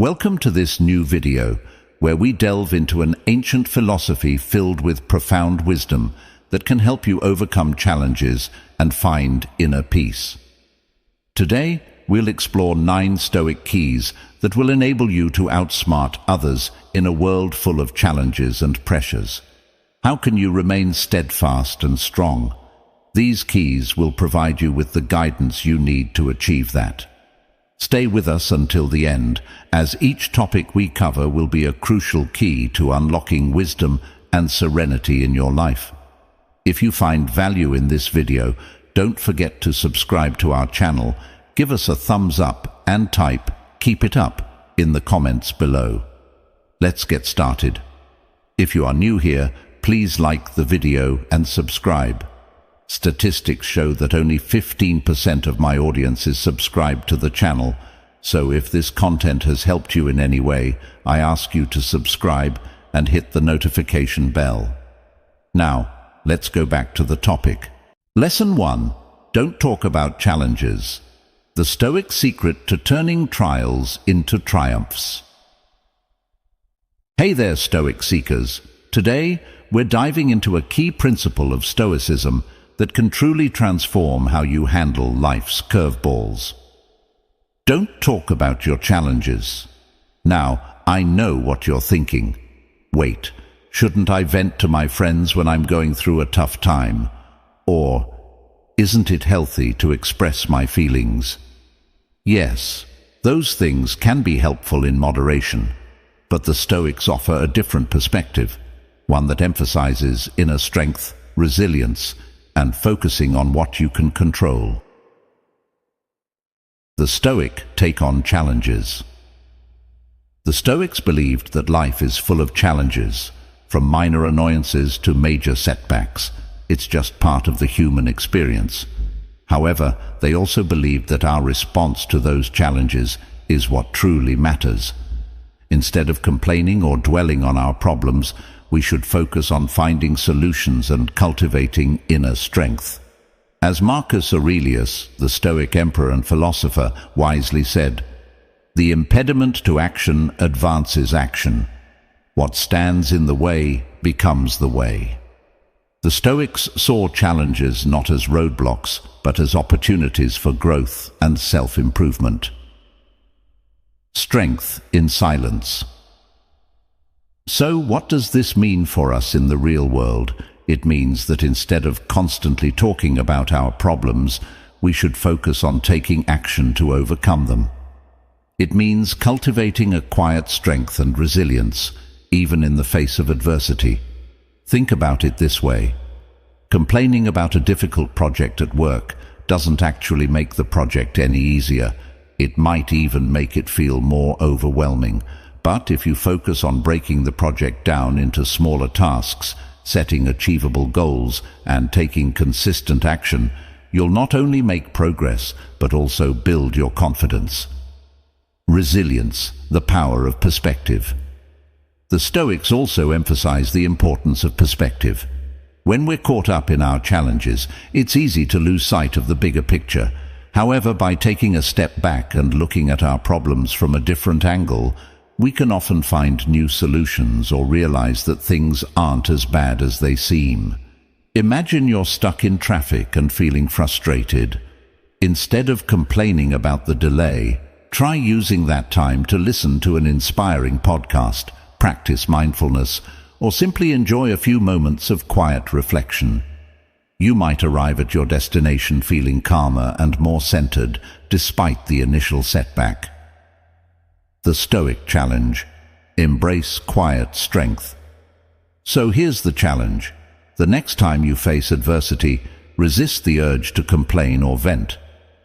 Welcome to this new video, where we delve into an ancient philosophy filled with profound wisdom that can help you overcome challenges and find inner peace. Today, we'll explore 9 Stoic keys that will enable you to outsmart others in a world full of challenges and pressures. How can you remain steadfast and strong? These keys will provide you with the guidance you need to achieve that. Stay with us until the end, as each topic we cover will be a crucial key to unlocking wisdom and serenity in your life. If you find value in this video, don't forget to subscribe to our channel, give us a thumbs up and type "keep it up" in the comments below. Let's get started. If you are new here, please like the video and subscribe. Statistics show that only 15% of my audience is subscribed to the channel, so if this content has helped you in any way, I ask you to subscribe and hit the notification bell. Now, let's go back to the topic. Lesson 1. Don't talk about challenges. The Stoic secret to turning trials into triumphs. Hey there, Stoic seekers. Today, we're diving into a key principle of Stoicism that can truly transform how you handle life's curveballs. Don't talk about your challenges. Now, I know what you're thinking. Wait, shouldn't I vent to my friends when I'm going through a tough time? Or, isn't it healthy to express my feelings? Yes, those things can be helpful in moderation, but the Stoics offer a different perspective, one that emphasizes inner strength, resilience, and focusing on what you can control. The Stoic take on challenges. The Stoics believed that life is full of challenges, from minor annoyances to major setbacks. It's just part of the human experience. However, they also believed that our response to those challenges is what truly matters. Instead of complaining or dwelling on our problems, we should focus on finding solutions and cultivating inner strength. As Marcus Aurelius, the Stoic emperor and philosopher, wisely said, "The impediment to action advances action. What stands in the way becomes the way." The Stoics saw challenges not as roadblocks, but as opportunities for growth and self-improvement. Strength in silence. So what does this mean for us in the real world? It means that instead of constantly talking about our problems, we should focus on taking action to overcome them. It means cultivating a quiet strength and resilience, even in the face of adversity. Think about it this way. Complaining about a difficult project at work doesn't actually make the project any easier. It might even make it feel more overwhelming. But if you focus on breaking the project down into smaller tasks, setting achievable goals, and taking consistent action, you'll not only make progress, but also build your confidence. Resilience, the power of perspective. The Stoics also emphasize the importance of perspective. When we're caught up in our challenges, it's easy to lose sight of the bigger picture. However, by taking a step back and looking at our problems from a different angle, we can often find new solutions or realize that things aren't as bad as they seem. Imagine you're stuck in traffic and feeling frustrated. Instead of complaining about the delay, try using that time to listen to an inspiring podcast, practice mindfulness, or simply enjoy a few moments of quiet reflection. You might arrive at your destination feeling calmer and more centered despite the initial setback. The Stoic challenge: embrace quiet strength. So here's the challenge. The next time you face adversity, resist the urge to complain or vent.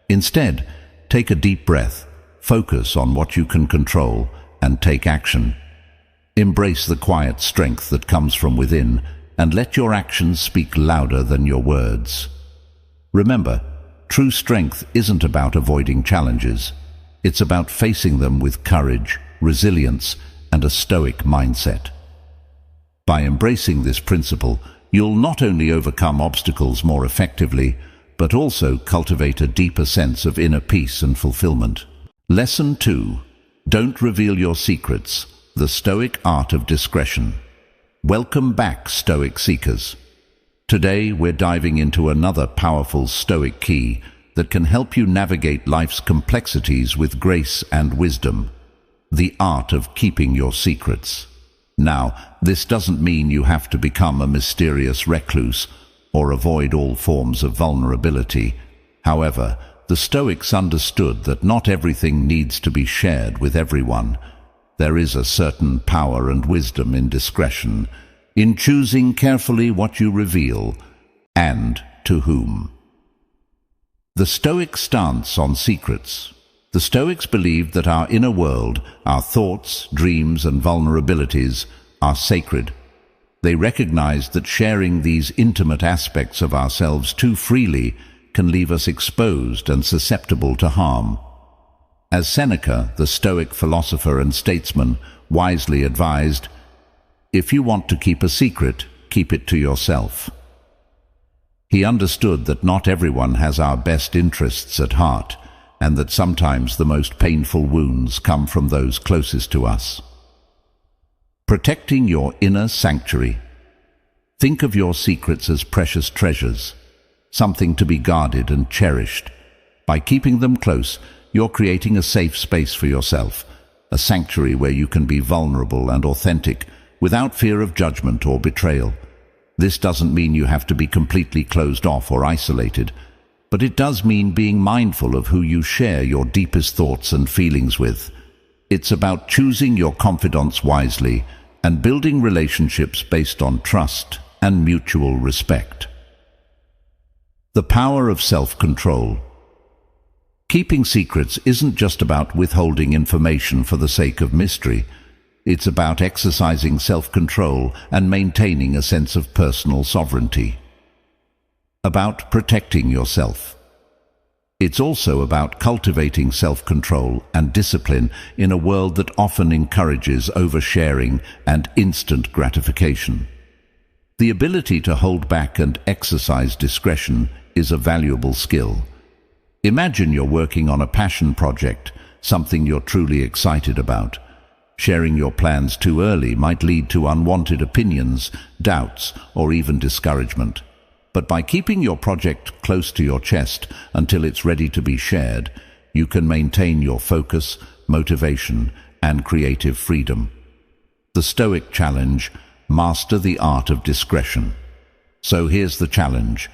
Instead, take a deep breath, focus on what you can control, and take action. Embrace the quiet strength that comes from within, and let your actions speak louder than your words. Remember, true strength isn't about avoiding challenges. It's about facing them with courage, resilience, and a Stoic mindset. By embracing this principle, you'll not only overcome obstacles more effectively, but also cultivate a deeper sense of inner peace and fulfillment. Lesson 2. Don't reveal your secrets. The Stoic art of discretion. Welcome back, Stoic seekers. Today we're diving into another powerful Stoic key that can help you navigate life's complexities with grace and wisdom. The art of keeping your secrets. Now, this doesn't mean you have to become a mysterious recluse or avoid all forms of vulnerability. However, the Stoics understood that not everything needs to be shared with everyone. There is a certain power and wisdom in discretion, in choosing carefully what you reveal and to whom. The Stoic stance on secrets. The Stoics believed that our inner world, our thoughts, dreams, and vulnerabilities are sacred. They recognized that sharing these intimate aspects of ourselves too freely can leave us exposed and susceptible to harm. As Seneca, the Stoic philosopher and statesman, wisely advised, "If you want to keep a secret, keep it to yourself." He understood that not everyone has our best interests at heart, and that sometimes the most painful wounds come from those closest to us. Protecting your inner sanctuary. Think of your secrets as precious treasures, something to be guarded and cherished. By keeping them close, you're creating a safe space for yourself, a sanctuary where you can be vulnerable and authentic without fear of judgment or betrayal. This doesn't mean you have to be completely closed off or isolated, but it does mean being mindful of who you share your deepest thoughts and feelings with. It's about choosing your confidants wisely and building relationships based on trust and mutual respect. The power of self-control. Keeping secrets isn't just about withholding information for the sake of mystery. It's about exercising self-control and maintaining a sense of personal sovereignty. About protecting yourself. It's also about cultivating self-control and discipline in a world that often encourages oversharing and instant gratification. The ability to hold back and exercise discretion is a valuable skill. Imagine you're working on a passion project, something you're truly excited about. Sharing your plans too early might lead to unwanted opinions, doubts, or even discouragement. But by keeping your project close to your chest until it's ready to be shared, you can maintain your focus, motivation, and creative freedom. The Stoic challenge: master the art of discretion. So here's the challenge.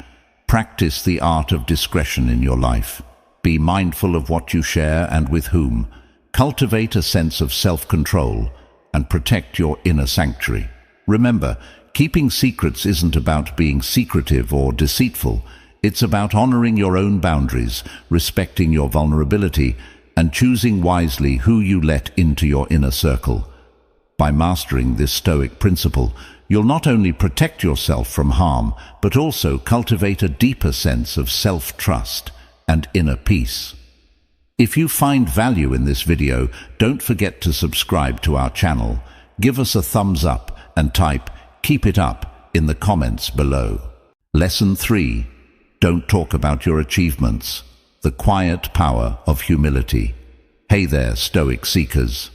Practice the art of discretion in your life. Be mindful of what you share and with whom. Cultivate a sense of self-control and protect your inner sanctuary. Remember, keeping secrets isn't about being secretive or deceitful. It's about honoring your own boundaries, respecting your vulnerability, and choosing wisely who you let into your inner circle. By mastering this Stoic principle, you'll not only protect yourself from harm, but also cultivate a deeper sense of self-trust and inner peace. If you find value in this video, don't forget to subscribe to our channel. Give us a thumbs up and type "Keep it up" in the comments below. Lesson 3. Don't talk about your achievements. The quiet power of humility. Hey there, Stoic seekers.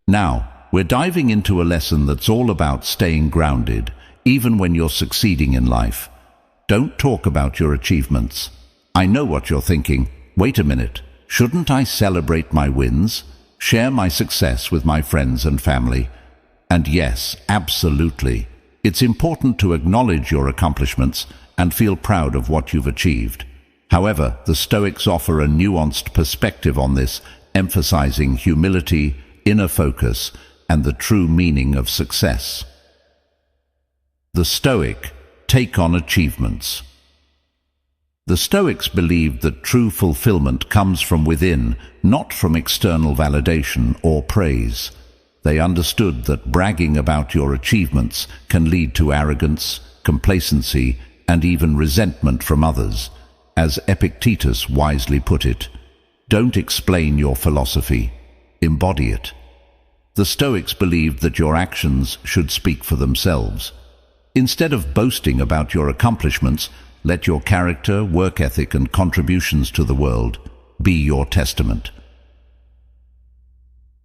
Now, we're diving into a lesson that's all about staying grounded, even when you're succeeding in life. Don't talk about your achievements. I know what you're thinking. Wait a minute. Shouldn't I celebrate my wins? Share my success with my friends and family? And yes, absolutely. It's important to acknowledge your accomplishments and feel proud of what you've achieved. However, the Stoics offer a nuanced perspective on this, emphasizing humility, inner focus, and the true meaning of success. The Stoic take on achievements. The Stoics believed that true fulfillment comes from within, not from external validation or praise. They understood that bragging about your achievements can lead to arrogance, complacency, and even resentment from others. As Epictetus wisely put it, "Don't explain your philosophy, embody it." The Stoics believed that your actions should speak for themselves. Instead of boasting about your accomplishments, let your character, work ethic, and contributions to the world be your testament.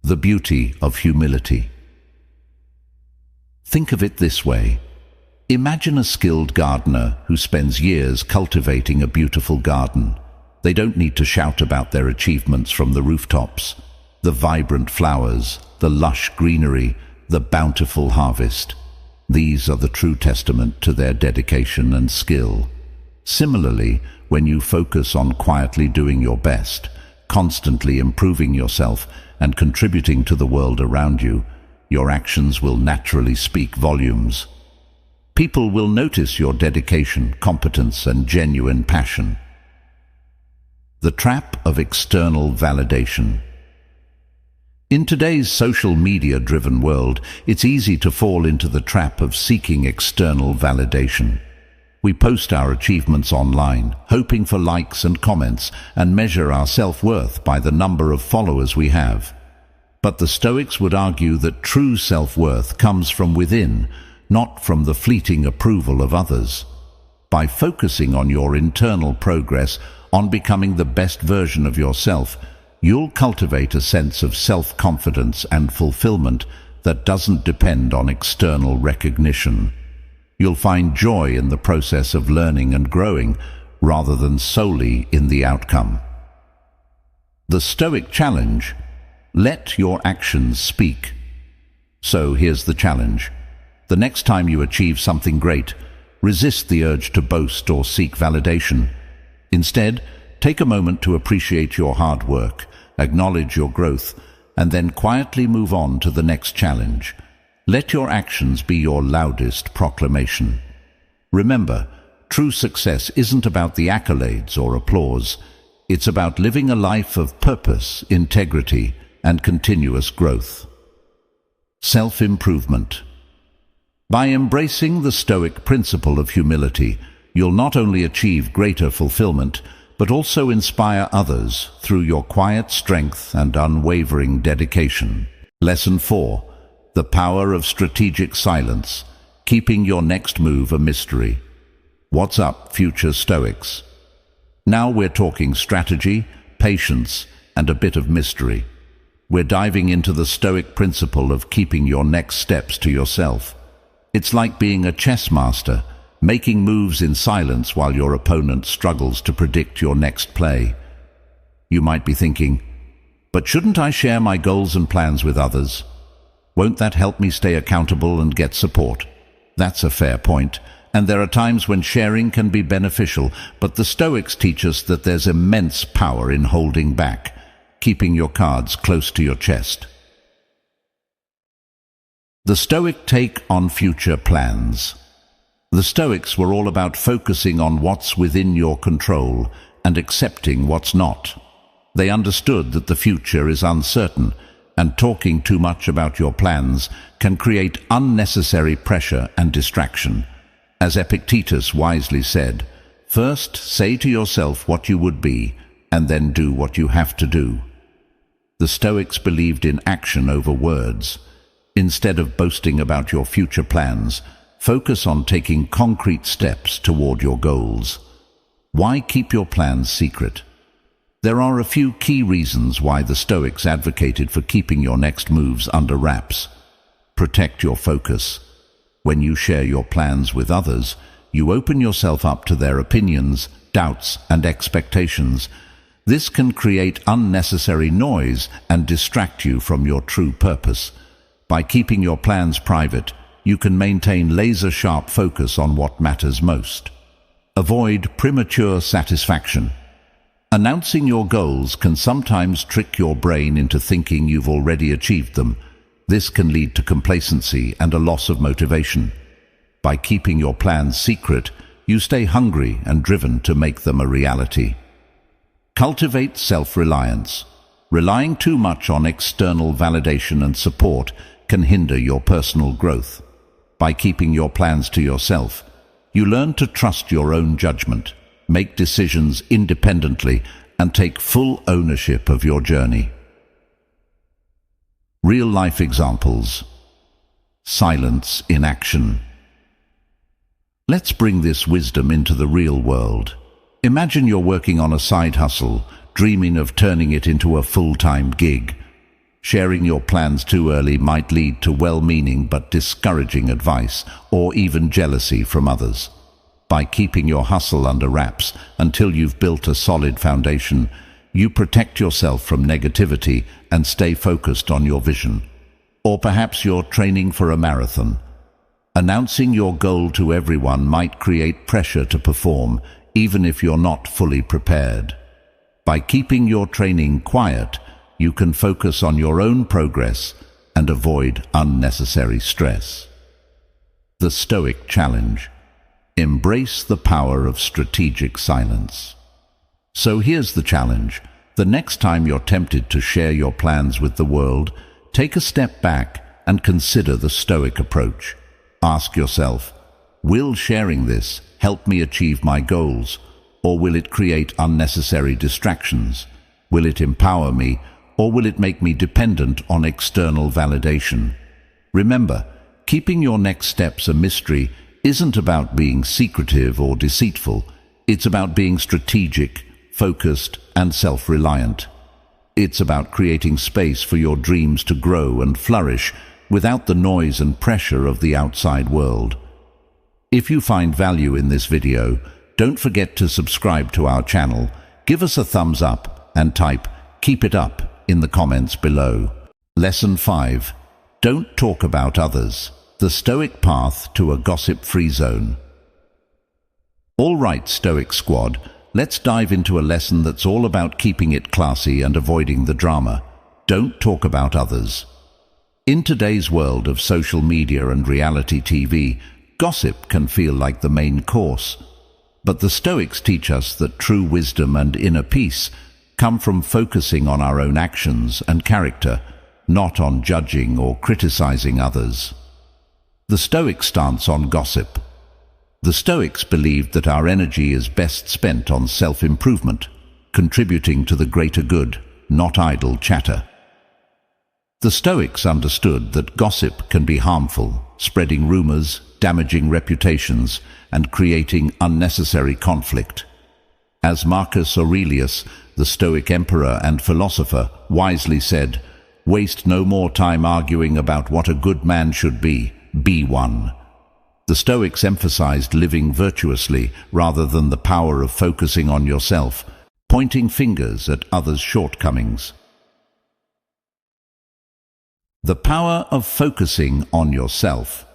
The beauty of humility. Think of it this way. Imagine a skilled gardener who spends years cultivating a beautiful garden. They don't need to shout about their achievements from the rooftops. The vibrant flowers, the lush greenery, the bountiful harvest. These are the true testament to their dedication and skill. Similarly, when you focus on quietly doing your best, constantly improving yourself and contributing to the world around you, your actions will naturally speak volumes. People will notice your dedication, competence, and genuine passion. The trap of external validation. In today's social media-driven world, it's easy to fall into the trap of seeking external validation. We post our achievements online, hoping for likes and comments, and measure our self-worth by the number of followers we have. But the Stoics would argue that true self-worth comes from within, not from the fleeting approval of others. By focusing on your internal progress, on becoming the best version of yourself, you'll cultivate a sense of self-confidence and fulfillment that doesn't depend on external recognition. You'll find joy in the process of learning and growing, rather than solely in the outcome. The Stoic challenge: let your actions speak. So here's the challenge. The next time you achieve something great, resist the urge to boast or seek validation. Instead, take a moment to appreciate your hard work, acknowledge your growth, and then quietly move on to the next challenge. Let your actions be your loudest proclamation. Remember, true success isn't about the accolades or applause. It's about living a life of purpose, integrity, and continuous growth. Self-improvement. By embracing the Stoic principle of humility, you'll not only achieve greater fulfillment, but also inspire others through your quiet strength and unwavering dedication. Lesson 4. The power of strategic silence, keeping your next move a mystery. What's up, future Stoics? Now we're talking strategy, patience, and a bit of mystery. We're diving into the Stoic principle of keeping your next steps to yourself. It's like being a chess master, making moves in silence while your opponent struggles to predict your next play. You might be thinking, but shouldn't I share my goals and plans with others? Won't that help me stay accountable and get support? That's a fair point, and there are times when sharing can be beneficial, but the Stoics teach us that there's immense power in holding back, keeping your cards close to your chest. The Stoic take on future plans. The Stoics were all about focusing on what's within your control and accepting what's not. They understood that the future is uncertain, and talking too much about your plans can create unnecessary pressure and distraction. As Epictetus wisely said, first say to yourself what you would be, and then do what you have to do. The Stoics believed in action over words. Instead of boasting about your future plans, focus on taking concrete steps toward your goals. Why keep your plans secret? There are a few key reasons why the Stoics advocated for keeping your next moves under wraps. Protect your focus. When you share your plans with others, you open yourself up to their opinions, doubts, and expectations. This can create unnecessary noise and distract you from your true purpose. By keeping your plans private, you can maintain laser-sharp focus on what matters most. Avoid premature satisfaction. Announcing your goals can sometimes trick your brain into thinking you've already achieved them. This can lead to complacency and a loss of motivation. By keeping your plans secret, you stay hungry and driven to make them a reality. Cultivate self-reliance. Relying too much on external validation and support can hinder your personal growth. By keeping your plans to yourself, you learn to trust your own judgment, make decisions independently, and take full ownership of your journey. Real-life examples. Silence in action. Let's bring this wisdom into the real world. Imagine you're working on a side hustle, dreaming of turning it into a full-time gig. Sharing your plans too early might lead to well-meaning but discouraging advice or even jealousy from others. By keeping your hustle under wraps until you've built a solid foundation, you protect yourself from negativity and stay focused on your vision. Or perhaps you're training for a marathon. Announcing your goal to everyone might create pressure to perform, even if you're not fully prepared. By keeping your training quiet, you can focus on your own progress and avoid unnecessary stress. The Stoic Challenge. Embrace the power of strategic silence. So here's the challenge. The next time you're tempted to share your plans with the world, take a step back and consider the Stoic approach. Ask yourself, will sharing this help me achieve my goals, or will it create unnecessary distractions? Will it empower me, or will it make me dependent on external validation? Remember, keeping your next steps a mystery isn't about being secretive or deceitful. It's about being strategic, focused, and self-reliant. It's about creating space for your dreams to grow and flourish without the noise and pressure of the outside world. If you find value in this video, don't forget to subscribe to our channel, give us a thumbs up, and type "Keep it up" in the comments below. Lesson 5. Don't talk about others. The Stoic Path to a Gossip-Free Zone. All right, Stoic Squad, let's dive into a lesson that's all about keeping it classy and avoiding the drama. Don't talk about others. In today's world of social media and reality TV, gossip can feel like the main course. But the Stoics teach us that true wisdom and inner peace come from focusing on our own actions and character, not on judging or criticizing others. The Stoic stance on gossip. The Stoics believed that our energy is best spent on self-improvement, contributing to the greater good, not idle chatter. The Stoics understood that gossip can be harmful, spreading rumors, damaging reputations, and creating unnecessary conflict. As Marcus Aurelius, the Stoic emperor and philosopher, wisely said, "Waste no more time arguing about what a good man should be one." The Stoics emphasized living virtuously rather than the power of focusing on yourself, pointing fingers at others' shortcomings. The power of focusing on yourself.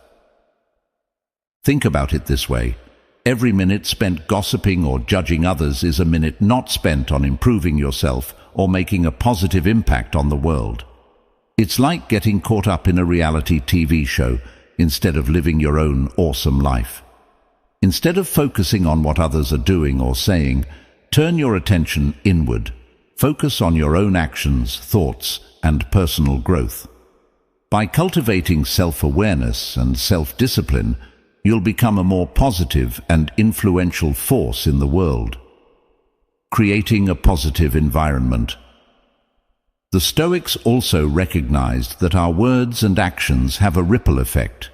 Think about it this way. Every minute spent gossiping or judging others is a minute not spent on improving yourself or making a positive impact on the world. It's like getting caught up in a reality TV show instead of living your own awesome life. Instead of focusing on what others are doing or saying, turn your attention inward. Focus on your own actions, thoughts, and personal growth. By cultivating self-awareness and self-discipline, you'll become a more positive and influential force in the world. Creating a positive environment. The Stoics also recognized that our words and actions have a ripple effect.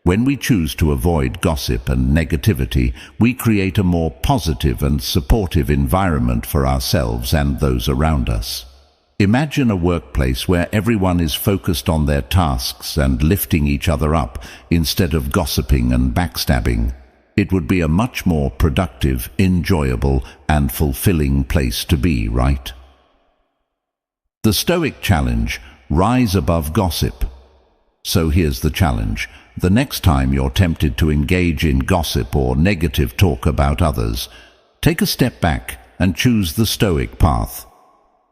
When we choose to avoid gossip and negativity, we create a more positive and supportive environment for ourselves and those around us. Imagine a workplace where everyone is focused on their tasks and lifting each other up instead of gossiping and backstabbing. It would be a much more productive, enjoyable, and fulfilling place to be, right? The Stoic challenge: rise above gossip. So here's the challenge. The next time you're tempted to engage in gossip or negative talk about others, take a step back and choose the Stoic path.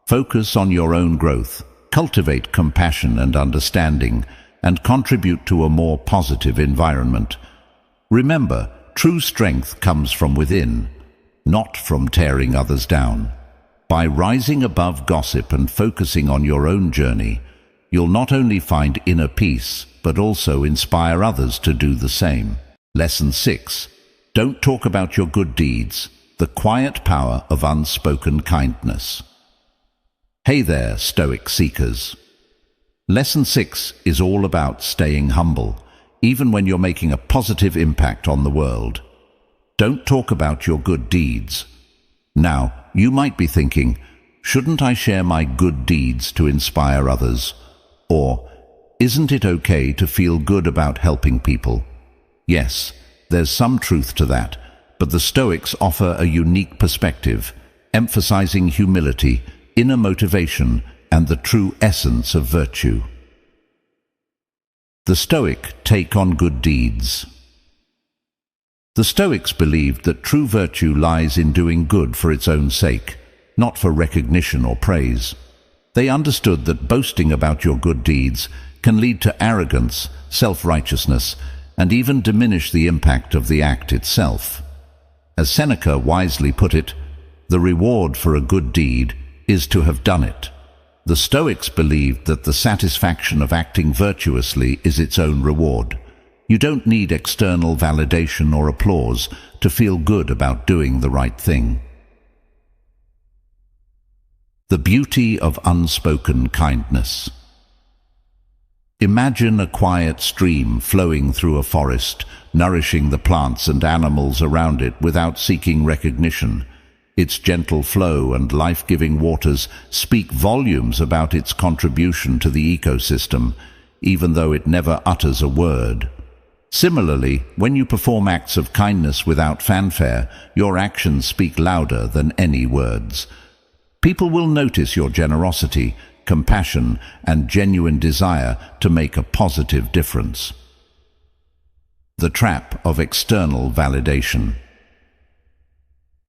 Focus on your own growth, cultivate compassion and understanding, and contribute to a more positive environment. Remember, true strength comes from within, not from tearing others down. By rising above gossip and focusing on your own journey, you'll not only find inner peace, but also inspire others to do the same. Lesson 6. Don't talk about your good deeds. The quiet power of unspoken kindness. Hey there, Stoic seekers. Lesson 6 is all about staying humble, even when you're making a positive impact on the world. Don't talk about your good deeds. Now, you might be thinking, Shouldn't I share my good deeds to inspire others? Or, isn't it okay to feel good about helping people? Yes, there's some truth to that, but the Stoics offer a unique perspective, emphasizing humility, inner motivation, and the true essence of virtue. The Stoic take on good deeds. The Stoics believed that true virtue lies in doing good for its own sake, not for recognition or praise. They understood that boasting about your good deeds can lead to arrogance, self-righteousness, and even diminish the impact of the act itself. As Seneca wisely put it, the reward for a good deed is to have done it. The Stoics believed that the satisfaction of acting virtuously is its own reward. You don't need external validation or applause to feel good about doing the right thing. The beauty of unspoken kindness. Imagine a quiet stream flowing through a forest, nourishing the plants and animals around it without seeking recognition. Its gentle flow and life-giving waters speak volumes about its contribution to the ecosystem, even though it never utters a word. Similarly, when you perform acts of kindness without fanfare, your actions speak louder than any words. People will notice your generosity, compassion, and genuine desire to make a positive difference. The trap of external validation.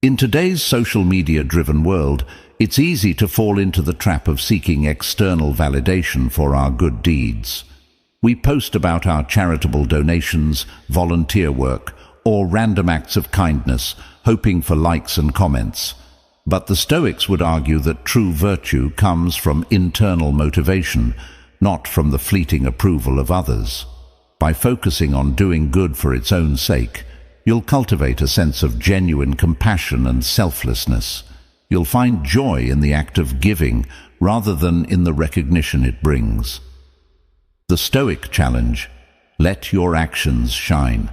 In today's social media-driven world, it's easy to fall into the trap of seeking external validation for our good deeds. We post about our charitable donations, volunteer work, or random acts of kindness, hoping for likes and comments. But the Stoics would argue that true virtue comes from internal motivation, not from the fleeting approval of others. By focusing on doing good for its own sake, you'll cultivate a sense of genuine compassion and selflessness. You'll find joy in the act of giving rather than in the recognition it brings. The Stoic challenge: let your actions shine.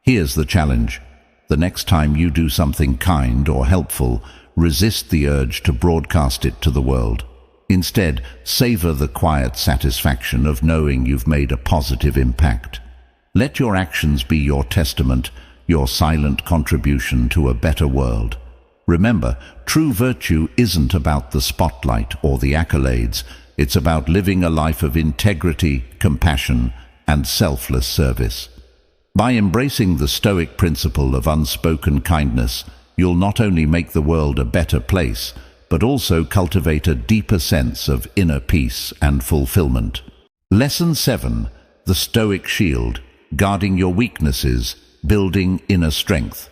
Here's the challenge. The next time you do something kind or helpful, resist the urge to broadcast it to the world. Instead, savor the quiet satisfaction of knowing you've made a positive impact. Let your actions be your testament, your silent contribution to a better world. Remember, true virtue isn't about the spotlight or the accolades. It's about living a life of integrity, compassion, and selfless service. By embracing the Stoic principle of unspoken kindness, you'll not only make the world a better place, but also cultivate a deeper sense of inner peace and fulfillment. Lesson 7. The Stoic Shield: guarding your weaknesses, building inner strength.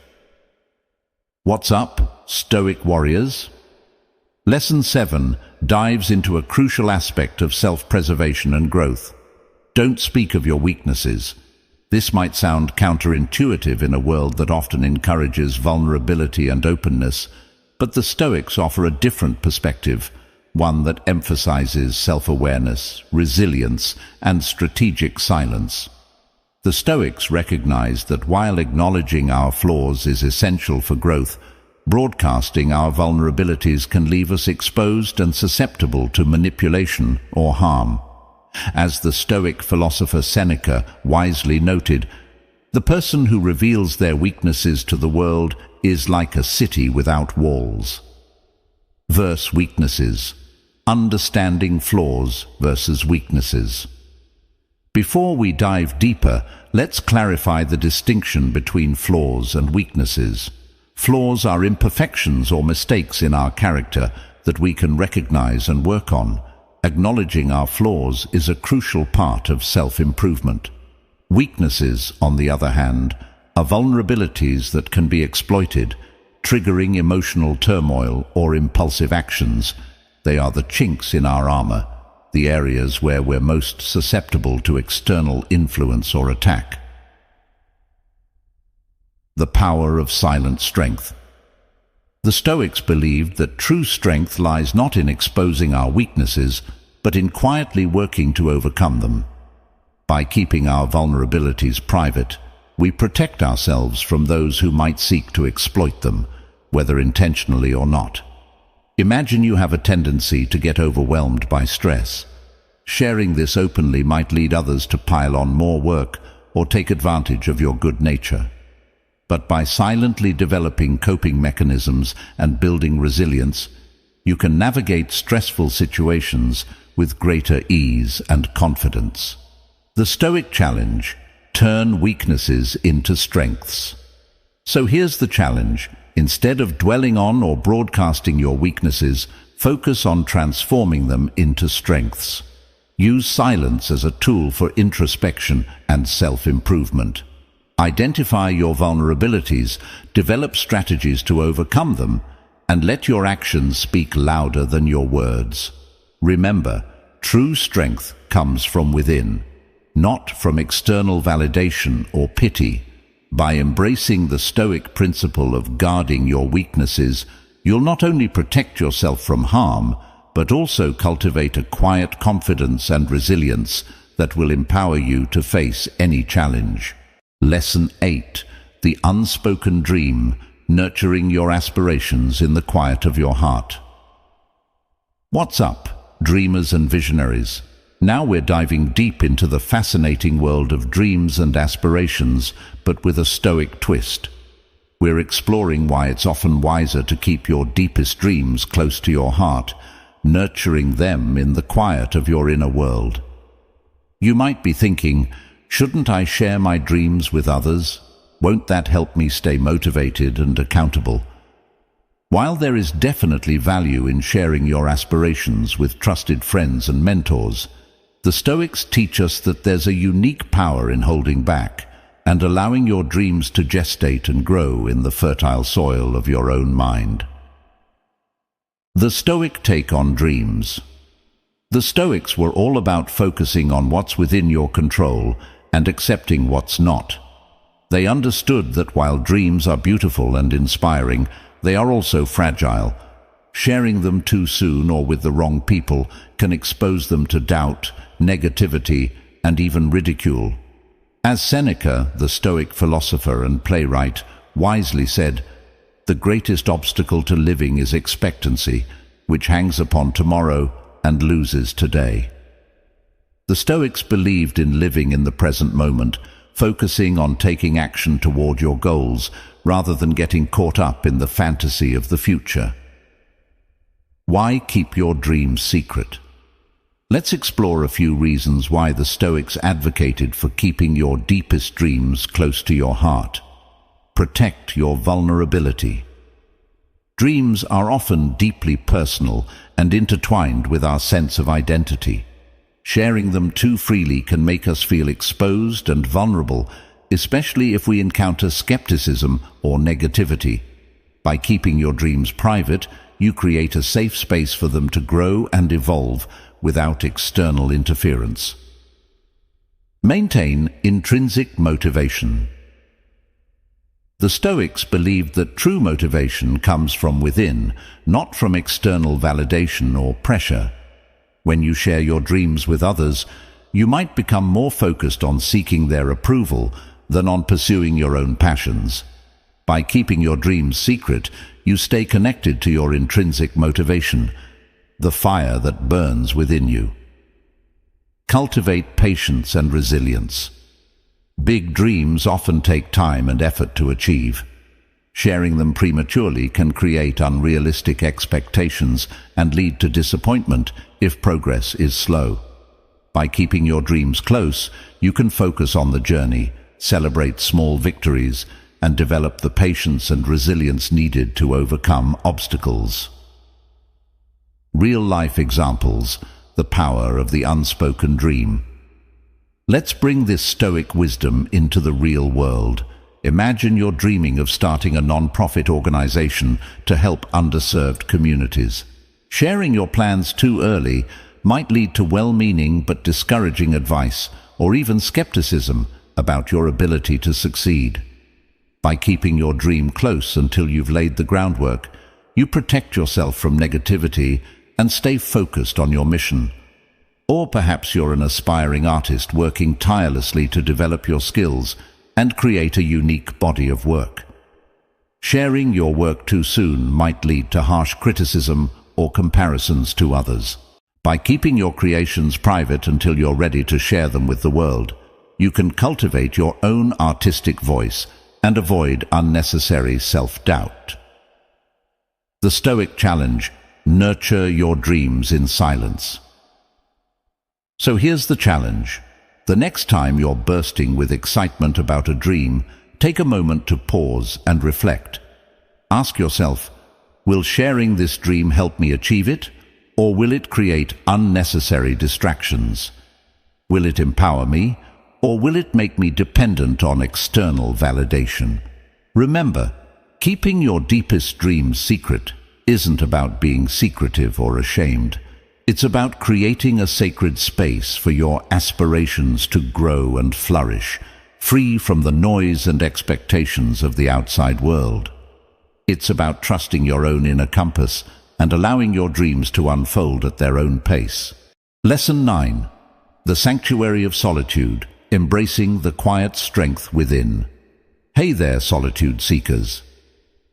What's up, Stoic warriors? Lesson 7 dives into a crucial aspect of self-preservation and growth. Don't speak of your weaknesses. This might sound counterintuitive in a world that often encourages vulnerability and openness, but the Stoics offer a different perspective, one that emphasizes self-awareness, resilience, and strategic silence. The Stoics recognize that while acknowledging our flaws is essential for growth, broadcasting our vulnerabilities can leave us exposed and susceptible to manipulation or harm. As the Stoic philosopher Seneca wisely noted, the person who reveals their weaknesses to the world is like a city without walls. Verse weaknesses: understanding flaws versus weaknesses. Before we dive deeper, let's clarify the distinction between flaws and weaknesses. Flaws are imperfections or mistakes in our character that we can recognize and work on. Acknowledging our flaws is a crucial part of self-improvement. Weaknesses, on the other hand, are vulnerabilities that can be exploited, triggering emotional turmoil or impulsive actions. They are the chinks in our armor, the areas where we're most susceptible to external influence or attack. The power of silent strength. The Stoics believed that true strength lies not in exposing our weaknesses, but in quietly working to overcome them. By keeping our vulnerabilities private, we protect ourselves from those who might seek to exploit them, whether intentionally or not. Imagine you have a tendency to get overwhelmed by stress. Sharing this openly might lead others to pile on more work or take advantage of your good nature. But by silently developing coping mechanisms and building resilience, you can navigate stressful situations with greater ease and confidence. The Stoic challenge: turn weaknesses into strengths. So here's the challenge. Instead of dwelling on or broadcasting your weaknesses, focus on transforming them into strengths. Use silence as a tool for introspection and self-improvement. Identify your vulnerabilities, develop strategies to overcome them, and let your actions speak louder than your words. Remember, true strength comes from within, not from external validation or pity. By embracing the Stoic principle of guarding your weaknesses, you'll not only protect yourself from harm, but also cultivate a quiet confidence and resilience that will empower you to face any challenge. Lesson 8. The Unspoken Dream: nurturing your aspirations in the quiet of your heart. What's up, dreamers and visionaries? Now we're diving deep into the fascinating world of dreams and aspirations, but with a Stoic twist. We're exploring why it's often wiser to keep your deepest dreams close to your heart, nurturing them in the quiet of your inner world. You might be thinking, shouldn't I share my dreams with others? Won't that help me stay motivated and accountable? While there is definitely value in sharing your aspirations with trusted friends and mentors, the Stoics teach us that there's a unique power in holding back and allowing your dreams to gestate and grow in the fertile soil of your own mind. The Stoic take on dreams. The Stoics were all about focusing on what's within your control and accepting what's not. They understood that while dreams are beautiful and inspiring, they are also fragile. Sharing them too soon or with the wrong people can expose them to doubt, negativity, and even ridicule. As Seneca, the Stoic philosopher and playwright, wisely said, "The greatest obstacle to living is expectancy, which hangs upon tomorrow and loses today." The Stoics believed in living in the present moment, focusing on taking action toward your goals rather than getting caught up in the fantasy of the future. Why keep your dreams secret? Let's explore a few reasons why the Stoics advocated for keeping your deepest dreams close to your heart. Protect your vulnerability. Dreams are often deeply personal and intertwined with our sense of identity. Sharing them too freely can make us feel exposed and vulnerable, especially if we encounter skepticism or negativity. By keeping your dreams private, you create a safe space for them to grow and evolve without external interference. Maintain intrinsic motivation. The Stoics believed that true motivation comes from within, not from external validation or pressure. When you share your dreams with others, you might become more focused on seeking their approval than on pursuing your own passions. By keeping your dreams secret, you stay connected to your intrinsic motivation, the fire that burns within you. Cultivate patience and resilience. Big dreams often take time and effort to achieve. Sharing them prematurely can create unrealistic expectations and lead to disappointment if progress is slow. By keeping your dreams close, you can focus on the journey, celebrate small victories, and develop the patience and resilience needed to overcome obstacles. Real-life examples: the power of the unspoken dream. Let's bring this Stoic wisdom into the real world. Imagine you're dreaming of starting a non-profit organization to help underserved communities. Sharing your plans too early might lead to well-meaning but discouraging advice or even skepticism about your ability to succeed. By keeping your dream close until you've laid the groundwork, you protect yourself from negativity and stay focused on your mission. Or perhaps you're an aspiring artist working tirelessly to develop your skills and create a unique body of work. Sharing your work too soon might lead to harsh criticism or comparisons to others. By keeping your creations private until you're ready to share them with the world, you can cultivate your own artistic voice and avoid unnecessary self-doubt. The Stoic challenge: nurture your dreams in silence. So here's the challenge. The next time you're bursting with excitement about a dream, take a moment to pause and reflect. Ask yourself, will sharing this dream help me achieve it, or will it create unnecessary distractions? Will it empower me, or will it make me dependent on external validation? Remember, keeping your deepest dreams secret isn't about being secretive or ashamed. It's about creating a sacred space for your aspirations to grow and flourish, free from the noise and expectations of the outside world. It's about trusting your own inner compass and allowing your dreams to unfold at their own pace. Lesson 9. The Sanctuary of Solitude: embracing the quiet strength within. Hey there, solitude seekers.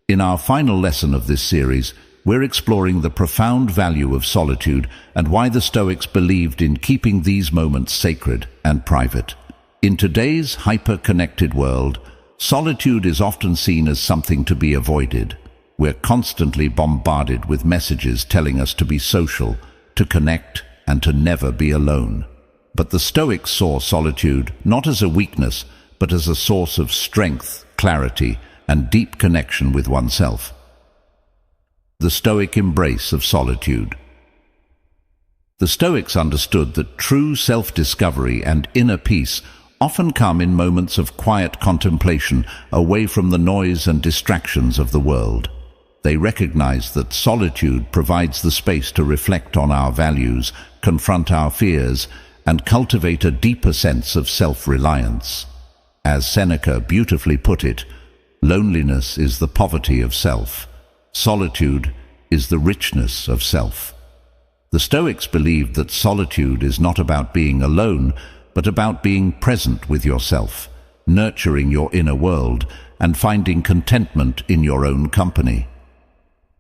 In our final lesson of this series, we're exploring the profound value of solitude and why the Stoics believed in keeping these moments sacred and private. In today's hyper-connected world, solitude is often seen as something to be avoided. We're constantly bombarded with messages telling us to be social, to connect, and to never be alone. But the Stoics saw solitude not as a weakness, but as a source of strength, clarity, and deep connection with oneself. The Stoic embrace of solitude. The Stoics understood that true self-discovery and inner peace often come in moments of quiet contemplation away from the noise and distractions of the world. They recognized that solitude provides the space to reflect on our values, confront our fears, and cultivate a deeper sense of self-reliance. As Seneca beautifully put it, loneliness is the poverty of self. Solitude is the richness of self. The Stoics believed that solitude is not about being alone, but about being present with yourself, nurturing your inner world, and finding contentment in your own company.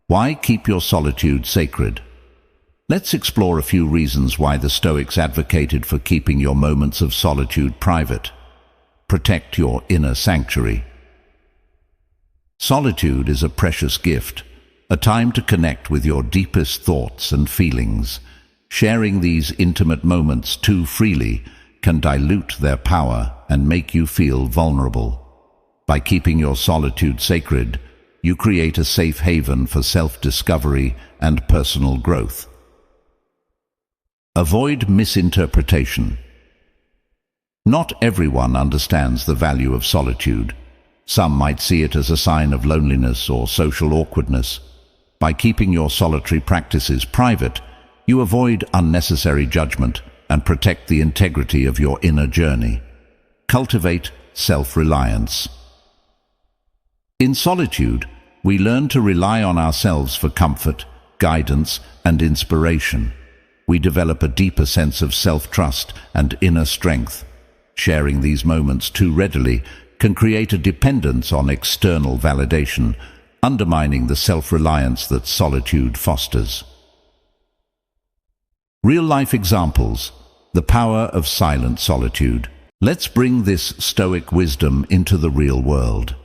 Why keep your solitude sacred? Let's explore a few reasons why the Stoics advocated for keeping your moments of solitude private. Protect your inner sanctuary. Solitude is a precious gift, a time to connect with your deepest thoughts and feelings. Sharing these intimate moments too freely can dilute their power and make you feel vulnerable. By keeping your solitude sacred, you create a safe haven for self-discovery and personal growth. Avoid misinterpretation. Not everyone understands the value of solitude. Some might see it as a sign of loneliness or social awkwardness. By keeping your solitary practices private, you avoid unnecessary judgment and protect the integrity of your inner journey. Cultivate self-reliance. In solitude, we learn to rely on ourselves for comfort, guidance, and inspiration. We develop a deeper sense of self-trust and inner strength. Sharing these moments too readily can create a dependence on external validation, undermining the self-reliance that solitude fosters. Real-life examples: the power of silent solitude. Let's bring this Stoic wisdom into the real world.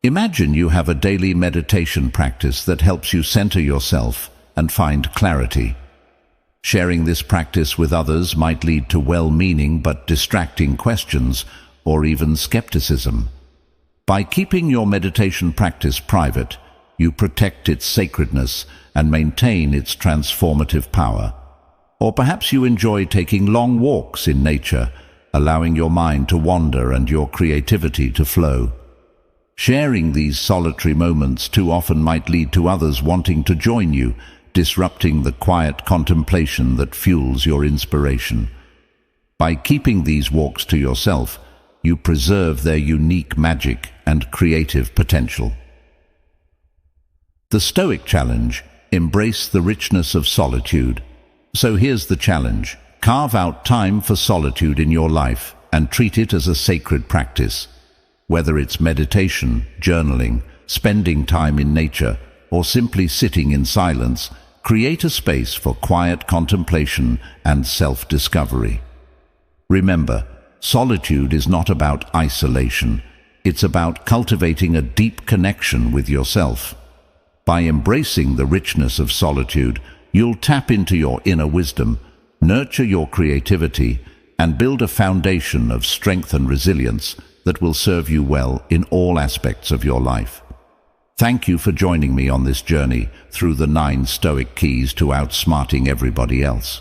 Imagine you have a daily meditation practice that helps you center yourself and find clarity. Sharing this practice with others might lead to well-meaning but distracting questions or even skepticism. By keeping your meditation practice private, you protect its sacredness and maintain its transformative power. Or perhaps you enjoy taking long walks in nature, allowing your mind to wander and your creativity to flow. Sharing these solitary moments too often might lead to others wanting to join you, disrupting the quiet contemplation that fuels your inspiration. By keeping these walks to yourself, you preserve their unique magic and creative potential. The Stoic challenge: embrace the richness of solitude. So here's the challenge: carve out time for solitude in your life and treat it as a sacred practice. Whether it's meditation, journaling, spending time in nature, or simply sitting in silence, create a space for quiet contemplation and self-discovery. Remember, solitude is not about isolation. It's about cultivating a deep connection with yourself. By embracing the richness of solitude, you'll tap into your inner wisdom, nurture your creativity, and build a foundation of strength and resilience that will serve you well in all aspects of your life. Thank you for joining me on this journey through the 9 Stoic keys to outsmarting everybody else.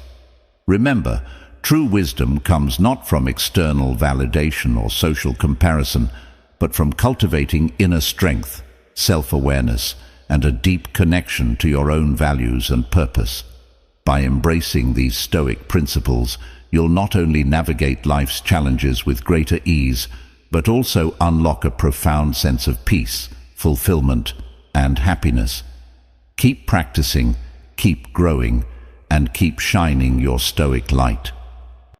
Remember, true wisdom comes not from external validation or social comparison, but from cultivating inner strength, self-awareness, and a deep connection to your own values and purpose. By embracing these Stoic principles, you'll not only navigate life's challenges with greater ease, but also unlock a profound sense of peace, fulfillment, and happiness. Keep practicing, keep growing, and keep shining your Stoic light.